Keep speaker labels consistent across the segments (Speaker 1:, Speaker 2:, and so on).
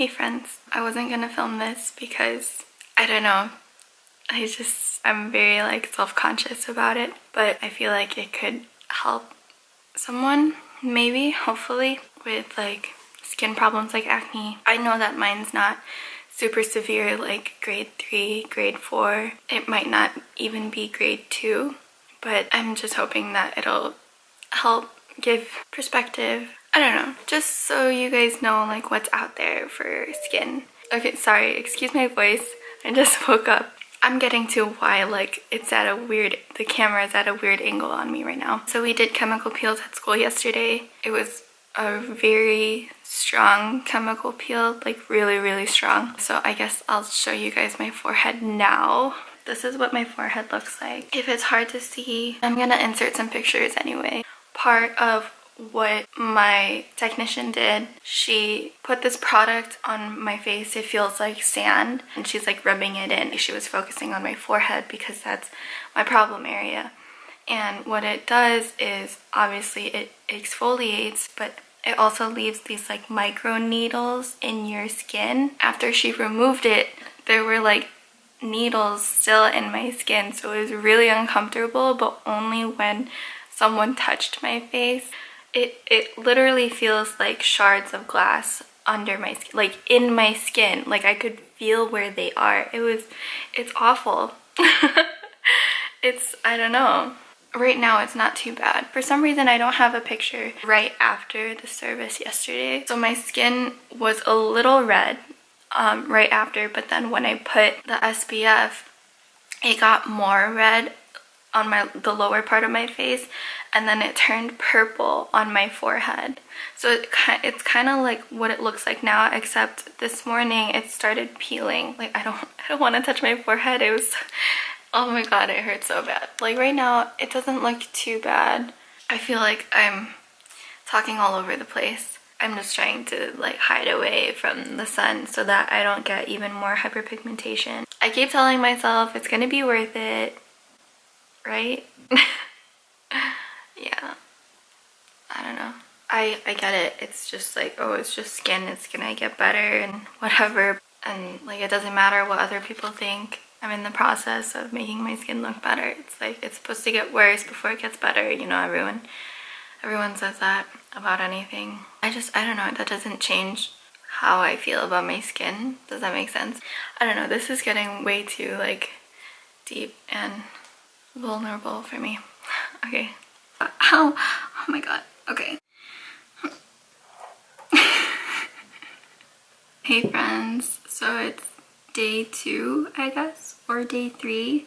Speaker 1: Hey friends, I wasn't gonna film this because, I don't know, I'm very like self-conscious about it, but I feel like it could help someone, maybe, hopefully, with like skin problems like acne. I know that mine's not super severe, like grade 3, grade 4. It might not even be grade 2, but I'm just hoping that it'll help give perspective. I don't know, just so you guys know like what's out there for skin. Okay, sorry, excuse my voice. I just woke up. I'm getting to why like the camera is at a weird angle on me right now. So we did chemical peels at school yesterday. It was a very strong chemical peel, like really strong. So I guess I'll show you guys my forehead now. This is what my forehead looks like. If it's hard to see, I'm gonna insert some pictures anyway. Part of what my technician did, she put this product on my face. It feels like sand, and she's like rubbing it in. She was focusing on my forehead because that's my problem area. And what it does is obviously it exfoliates, but it also leaves these like micro needles in your skin. After she removed it, there were like needles still in my skin, so it was really uncomfortable, but only when someone touched my face. It literally feels like shards of glass under my skin, like in my skin. Like I could feel where they are. It's awful. I don't know. Right now it's not too bad. For some reason I don't have a picture right after the service yesterday. So my skin was a little red right after, but then when I put the SPF, it got more red on the lower part of my face, and then it turned purple on my forehead. So it's kind of like what it looks like now, except this morning it started peeling. Like I don't want to touch my forehead. It was, oh my god, it hurts so bad. Like right now it doesn't look too bad. I feel like I'm talking all over the place. I'm just trying to like hide away from the sun so that I don't get even more hyperpigmentation. I keep telling myself it's gonna be worth it, right? Yeah, I don't know. I get it. It's just like, oh, it's just skin, it's gonna get better and whatever. And like it doesn't matter what other people think. I'm in the process of making my skin look better. It's like it's supposed to get worse before it gets better. You know, everyone says that about anything. I don't know, that doesn't change how I feel about my skin. Does that make sense? I don't know, this is getting way too like deep and vulnerable for me. Okay. Ow! Oh my god. Okay. Hey friends. So it's day 2, I guess, or day 3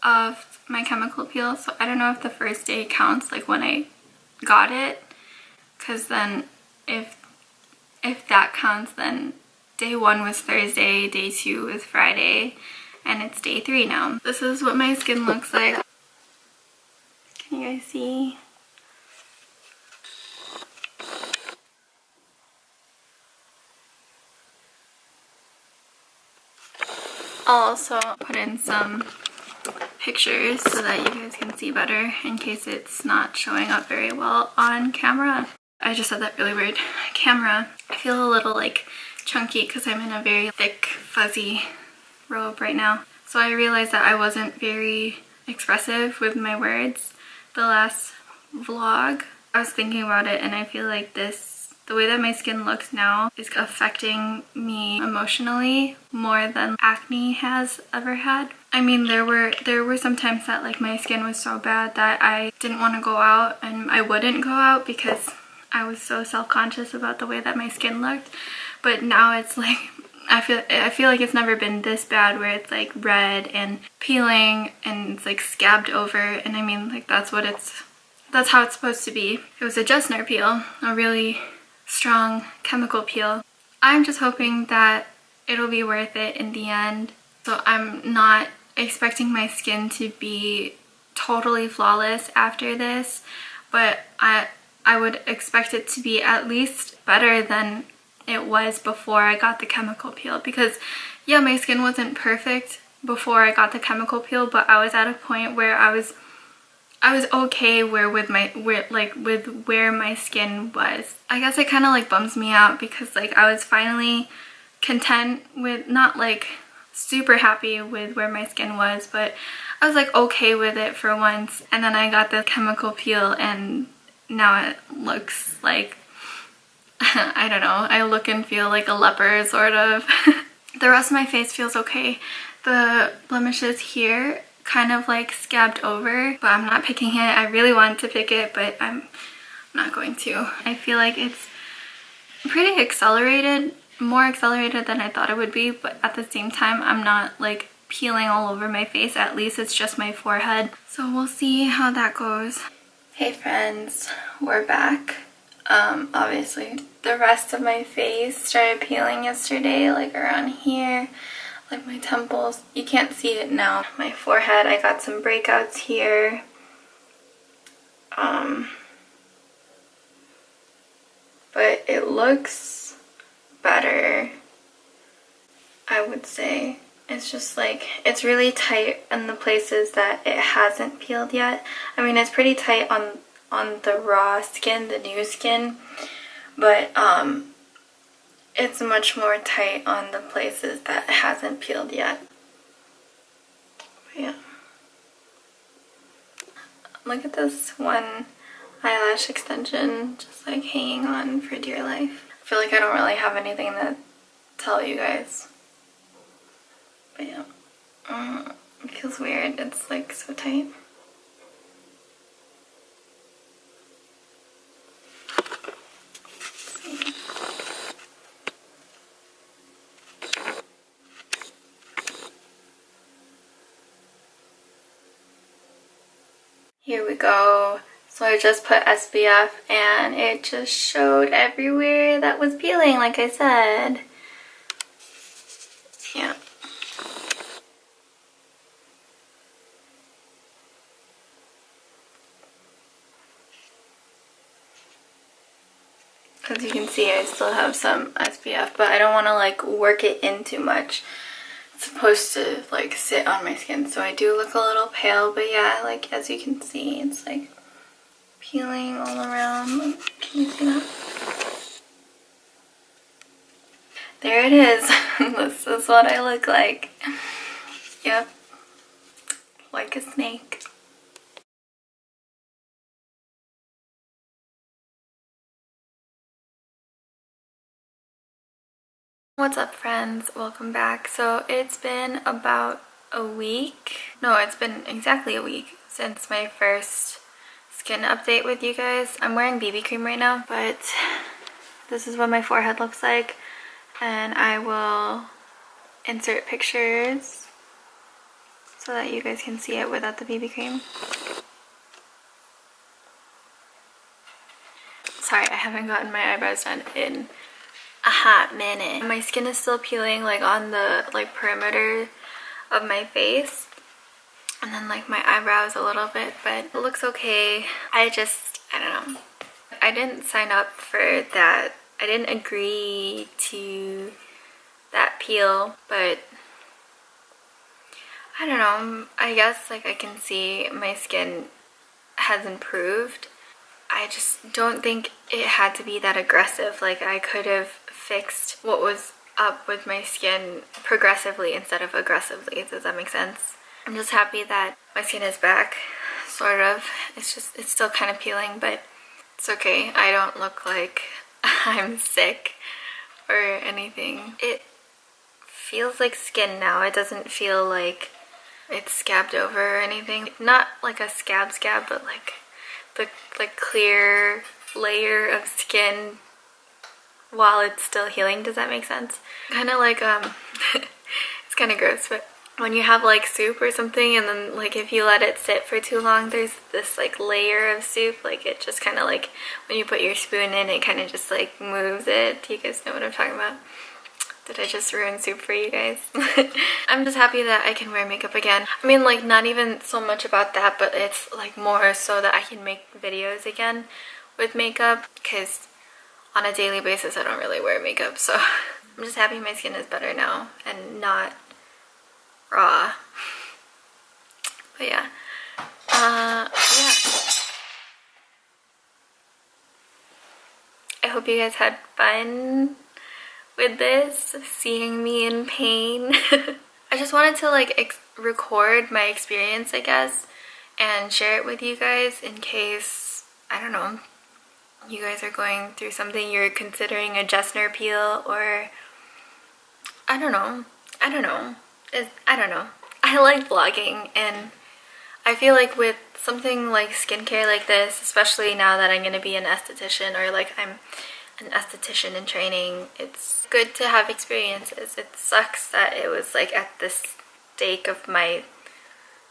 Speaker 1: of my chemical peel. So I don't know if the first day counts like when I got it, because then if that counts, then day 1 was Thursday, day 2 was Friday, and it's day 3 now. This is what my skin looks like. Can you guys see? I'll also put in some pictures so that you guys can see better in case it's not showing up very well on camera. I just said that really weird. Camera. I feel a little like chunky because I'm in a very thick, fuzzy robe right now. So I realized that I wasn't very expressive with my words the last vlog. I was thinking about it and I feel like the way that my skin looks now is affecting me emotionally more than acne has ever had. I mean, there were some times that like my skin was so bad that I didn't want to go out, and I wouldn't go out because I was so self-conscious about the way that my skin looked. But now it's like I feel like it's never been this bad, where it's like red and peeling and it's like scabbed over. And I mean, like that's how it's supposed to be. It was a Jessner peel, a really strong chemical peel. I'm just hoping that it'll be worth it in the end. So I'm not expecting my skin to be totally flawless after this, but I would expect it to be at least better than it was before I got the chemical peel. Because yeah, my skin wasn't perfect before I got the chemical peel, but I was at a point where I was okay with where my skin was. I guess it kind of like bums me out because like I was finally content with, not like super happy with where my skin was, but I was like okay with it for once. And then I got the chemical peel and now it looks like, I don't know, I look and feel like a leper sort of. The rest of my face feels okay. The blemishes here kind of like scabbed over, but I'm not picking it. I really wanted to pick it, but I'm not going to. I feel like it's pretty accelerated, more accelerated than I thought it would be, but at the same time I'm not like peeling all over my face. At least it's just my forehead. So we'll see how that goes. Hey friends, we're back. Obviously the rest of my face started peeling yesterday, like around here, like my temples. You can't see it now. My forehead, I got some breakouts here. But it looks better, I would say. It's just like, it's really tight in the places that it hasn't peeled yet. I mean, it's pretty tight on the raw skin, the new skin, but it's much more tight on the places that it hasn't peeled yet. But yeah. Look at this one eyelash extension just like hanging on for dear life. I feel like I don't really have anything to tell you guys. But yeah, it feels weird. It's like so tight. Here we go. So I just put SPF and it just showed everywhere that was peeling, like I said. Yeah. As you can see, I still have some SPF, but I don't want to like work it in too much. It's supposed to like sit on my skin, so I do look a little pale, but yeah, like as you can see, it's like peeling all around. Can you see that? There it is. This is what I look like. Yep. Like a snake. What's up friends? Welcome back. So it's been about a week. No, it's been exactly a week since my first skin update with you guys. I'm wearing BB cream right now, but this is what my forehead looks like. And I will insert pictures so that you guys can see it without the BB cream. Sorry, I haven't gotten my eyebrows done in a hot minute. My skin is still peeling like on the like perimeter of my face and then like my eyebrows a little bit, but it looks okay. I don't know. I didn't sign up for that. I didn't agree to that peel, but I don't know. I guess like I can see my skin has improved. I just don't think it had to be that aggressive. Like I could have fixed what was up with my skin progressively instead of aggressively. Does that make sense? I'm just happy that my skin is back, sort of. It's still kind of peeling, but it's okay. I don't look like I'm sick or anything. It feels like skin now. It doesn't feel like it's scabbed over or anything. Not like a scab, but like the clear layer of skin while it's still healing. Does that make sense? Kind of like it's kind of gross, but when you have like soup or something and then like if you let it sit for too long, there's this like layer of soup, like it just kind of like when you put your spoon in, it kind of just like moves it. Do you guys know what I'm talking about? Did I just ruin soup for you guys? I'm just happy that I can wear makeup again. I mean, like, not even so much about that, but it's like more so that I can make videos again with makeup, because on a daily basis I don't really wear makeup. So I'm just happy my skin is better now and not raw. But yeah. Yeah. I hope you guys had fun with this, seeing me in pain. I just wanted to like record my experience, I guess, and share it with you guys in case, I don't know, you guys are going through something, you're considering a Jessner peel, or I don't know. I don't know. I like vlogging, and I feel like with something like skincare like this, especially now that I'm going to be an esthetician, or like I'm an esthetician in training, it's good to have experiences. It sucks that it was like at this stake of my,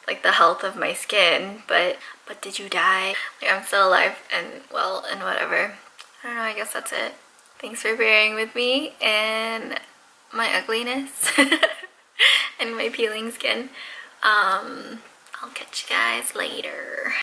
Speaker 1: like the health of my skin, but did you die? Like, I'm still alive and well and whatever. I don't know, I guess that's it. Thanks for bearing with me and my ugliness and my peeling skin. I'll catch you guys later.